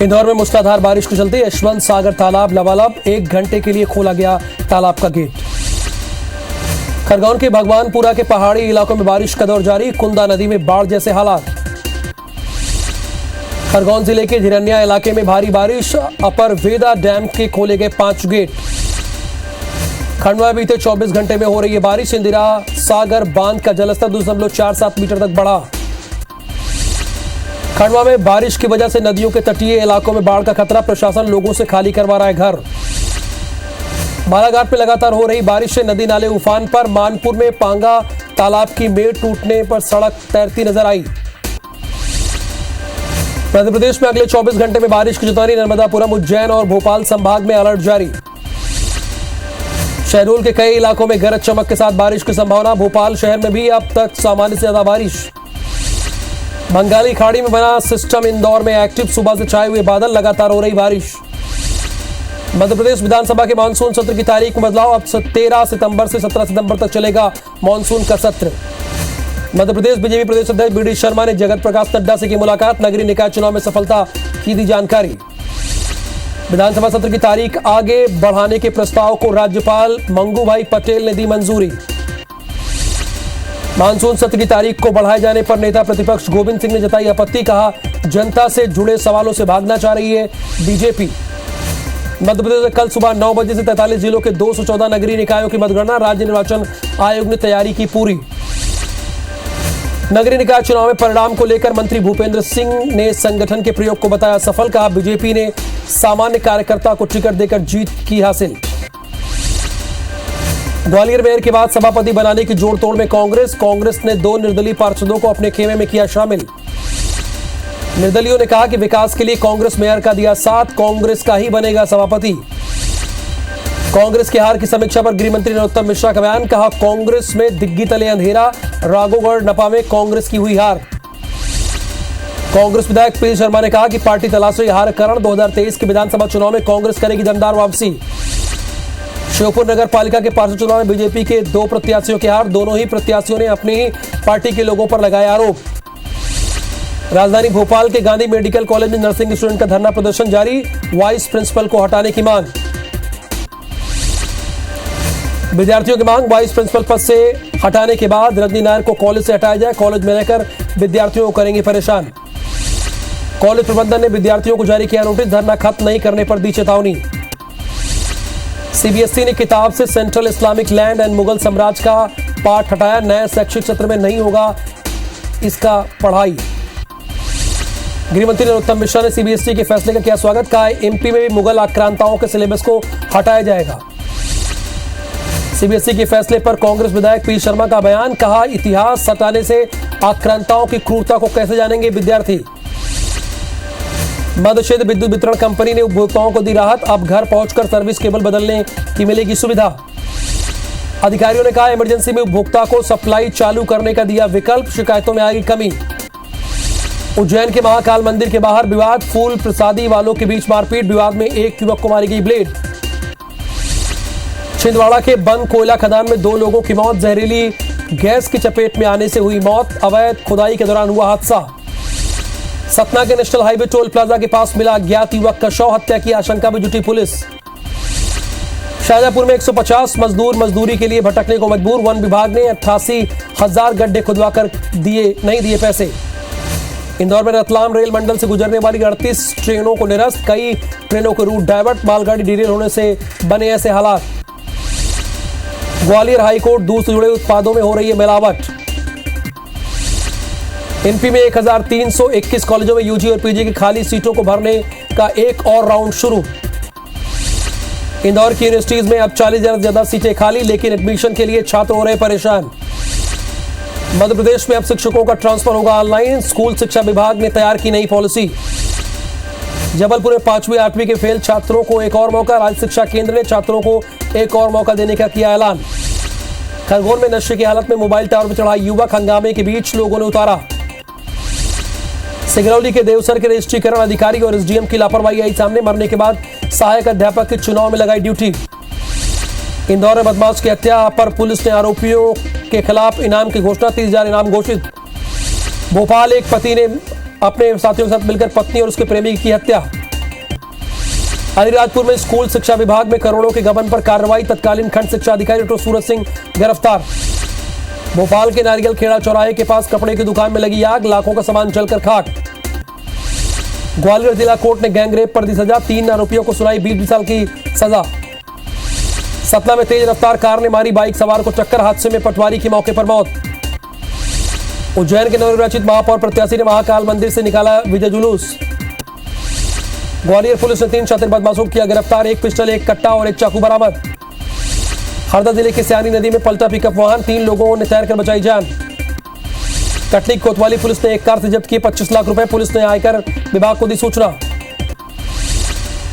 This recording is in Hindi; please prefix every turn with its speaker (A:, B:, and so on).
A: इंदौर में मूसलाधार बारिश के चलते यशवंत सागर तालाब लबालब, 1 घंटे के लिए खोला गया तालाब का गेट। खरगोन के भगवानपुरा के पहाड़ी इलाकों में बारिश का दौर जारी, कुंदा नदी में बाढ़ जैसे हालात। खरगोन जिले के झिरनिया इलाके में भारी बारिश, अपर वेदा डैम के खोले गए 5 गेट। खंडवा में बीते 24 घंटे में हो रही है बारिश, इंदिरा सागर बांध का जलस्तर 2.47 मीटर तक बढ़ा। खंडवा में बारिश की वजह से नदियों के तटीय इलाकों में बाढ़ का खतरा, प्रशासन लोगों से खाली करवा रहा है घर। बालाघाट में लगातार हो रही बारिश से नदी नाले उफान पर, मानपुर में पांगा तालाब की मेड़ टूटने पर सड़क तैरती नजर आई। मध्य प्रदेश में अगले 24 घंटे में बारिश की चेतावनी, नर्मदापुरम, उज्जैन और भोपाल संभाग में अलर्ट जारी। शहडोल के कई इलाकों में गरज चमक के साथ बारिश की संभावना, भोपाल शहर में भी अब तक सामान्य से ज्यादा बारिश। बंगाली खाड़ी में बना सिस्टम इंदौर में एक्टिव, सुबह से छाए हुए बादल, लगातार हो रही बारिश। मध्य प्रदेश विधानसभा के मानसून सत्र की तारीख में बदलाव, अब 13 सितंबर से 17 सितंबर तक चलेगा मानसून का सत्र। मध्य प्रदेश बीजेपी प्रदेश अध्यक्ष बीडी शर्मा ने जगत प्रकाश नड्डा से की मुलाकात, नगरीय निकाय चुनाव में सफलता की दी जानकारी। विधानसभा सत्र की तारीख आगे बढ़ाने के प्रस्ताव को राज्यपाल मंगूभाई पटेल ने दी मंजूरी। मानसून सत्र की तारीख को बढ़ाए जाने पर नेता प्रतिपक्ष गोविंद सिंह ने जताई आपत्ति, कहा जनता से जुड़े सवालों से भागना चाह रही है बीजेपी। मध्य प्रदेश में कल सुबह 9 बजे से 43 जिलों के 214 नगरीय निकायों की मतगणना, राज्य निर्वाचन आयोग ने तैयारी की पूरी। नगरीय निकाय चुनाव में परिणाम को लेकर मंत्री भूपेंद्र सिंह ने संगठन के प्रयोग को बताया सफल, कहा बीजेपी ने सामान्य कार्यकर्ता को टिकट देकर जीत की हासिल। ग्वालियर मेयर के बाद सभापति बनाने की जोड़ तोड़ में कांग्रेस ने 2 निर्दलीय पार्षदों को अपने खेमे में किया शामिल। निर्दलीयों ने कहा कि विकास के लिए कांग्रेस मेयर का दिया साथ, कांग्रेस का ही बनेगा सभापति। कांग्रेस की हार की समीक्षा पर गृह मंत्री नरोत्तम मिश्रा का बयान, कहा कांग्रेस में दिग्गी तले अंधेरा, राघोगढ़ नपा में कांग्रेस की हुई हार। कांग्रेस विधायक पी शर्मा ने कहा कि पार्टी तलाश रही हार कारण 2023 के विधानसभा चुनाव में कांग्रेस करेगी दमदार वापसी। श्योपुर नगर पालिका के पार्षद चुनाव में बीजेपी के 2 प्रत्याशियों की हार, दोनों ही प्रत्याशियों ने अपनी ही पार्टी के लोगों पर लगाए आरोप। राजधानी भोपाल के गांधी मेडिकल कॉलेज में नर्सिंग स्टूडेंट का धरना प्रदर्शन जारी, वाइस प्रिंसिपल को हटाने की मांग। विद्यार्थियों की मांग, वाइस प्रिंसिपल पद से हटाने के बाद रजनी नायर को कॉलेज से हटाया जाए, कॉलेज में रहकर विद्यार्थियों को करेंगे परेशान। कॉलेज प्रबंधन ने विद्यार्थियों को जारी किया नोटिस, धरना खत्म नहीं करने पर दी चेतावनी। सीबीएसई ने किताब से central Islamic land and Mughal साम्राज्य का पाठ हटाया, नए शैक्षिक सत्र में नहीं होगा इसका पढ़ाई। गृह मंत्री नरोत्तम मिश्रा ने सीबीएसई के फैसले का किया स्वागत, कहा एमपी में भी मुगल आक्रांताओं के सिलेबस को हटाया जाएगा। सीबीएसई के फैसले पर कांग्रेस विधायक पी शर्मा का बयान, कहा इतिहास हटाने से आक्रांताओं की क्रूरता को कैसे जानेंगे विद्यार्थी। मध्य क्षेत्र विद्युत वितरण कंपनी ने उपभोक्ताओं को दी राहत, अब घर पहुंचकर सर्विस केबल बदलने की मिलेगी सुविधा। अधिकारियों ने कहा इमरजेंसी में उपभोक्ता को सप्लाई चालू करने का दिया विकल्प, शिकायतों में आएगी कमी। उज्जैन के महाकाल मंदिर के बाहर विवाद, फूल प्रसादी वालों के बीच मारपीट, विवाद में एक युवक को मारी गई ब्लेड। छिंदवाड़ा के बंद कोयला खदान में 2 लोगों की मौत, जहरीली गैस की चपेट में आने से हुई मौत, अवैध खुदाई के दौरान हुआ हादसा। सतना के नेशनल हाईवे टोल प्लाजा के पास मिला अज्ञात युवक का शव, हत्या की आशंका में जुटी पुलिस। शाहजहांपुर में 150 मजदूर मजदूरी के लिए भटकने को मजबूर, वन विभाग ने 88,000 गड्ढे खुदवाकर नहीं दिए पैसे। इंदौर में रतलाम रेल मंडल से गुजरने वाली 38 ट्रेनों को निरस्त, कई ट्रेनों के रूट डायवर्ट, मालगाड़ी डिरेल होने से बने ऐसे हालात। ग्वालियर हाईकोर्ट, दूध से जुड़े उत्पादों में हो रही है मिलावट। एमपी में 1321 कॉलेजों में यूजी और पीजी की खाली सीटों को भरने का एक और राउंड शुरू। इंदौर की यूनिवर्सिटीज में अब 40,000 से ज्यादा सीटें खाली, लेकिन एडमिशन के लिए छात्र हो रहे परेशान। मध्य प्रदेश में अब शिक्षकों का ट्रांसफर होगा ऑनलाइन, स्कूल शिक्षा विभाग ने तैयार की नई पॉलिसी। जबलपुर में 5वीं 8वीं के फेल छात्रों को एक और मौका, राज्य शिक्षा केंद्र ने छात्रों को एक और मौका देने का किया ऐलान। खरगोन में नशे की हालत में मोबाइल टावर पर चढ़ा युवक, हंगामे के बीच लोगों ने उतारा। सिंगरौली के देवसर के रजिस्ट्रीकरण अधिकारी और एसडीएम की लापरवाही आई सामने, मरने के बाद सहायक अध्यापक के चुनाव में लगाई ड्यूटी। इंदौर में बदमाश की हत्या पर पुलिस ने आरोपियों के खिलाफ इनाम की घोषणा, 30,000 इनाम घोषित। भोपाल एक पति ने अपने साथियों के साथ मिलकर पत्नी और उसके प्रेमी की हत्या। अलीराजपुर में स्कूल शिक्षा विभाग में करोड़ों के गबन पर कार्रवाई, तत्कालीन खंड शिक्षा अधिकारी डॉक्टर सूरज सिंह गिरफ्तार। भोपाल के नारियल खेड़ा चौराहे के पास कपड़े की दुकान में लगी आग, लाखों का सामान जलकर खाक। ग्वालियर जिला कोर्ट ने गैंगरेप पर दी सजा, 3 आरोपियों को सुनाई 20 साल की सजा। सतना में तेज रफ्तार कार ने मारी बाइक सवार को टक्कर, हादसे में पटवारी की मौके पर मौत। उज्जैन के नवनिर्वाचित महापौर प्रत्याशी ने महाकाल मंदिर से निकाला विजय जुलूस। ग्वालियर पुलिस ने 3 शातिर बदमाशों को किया गिरफ्तार, 1 पिस्टल, 1 कट्टा और 1 चाकू बरामद। हरदा जिले के सियानी नदी में पलटा पिकअप वाहन, 3 लोगों ने तैरकर बचाई जान। कटनी कोतवाली पुलिस ने एक कार से जब्त किए 25 लाख रुपए, पुलिस ने आयकर विभाग को दी सूचना।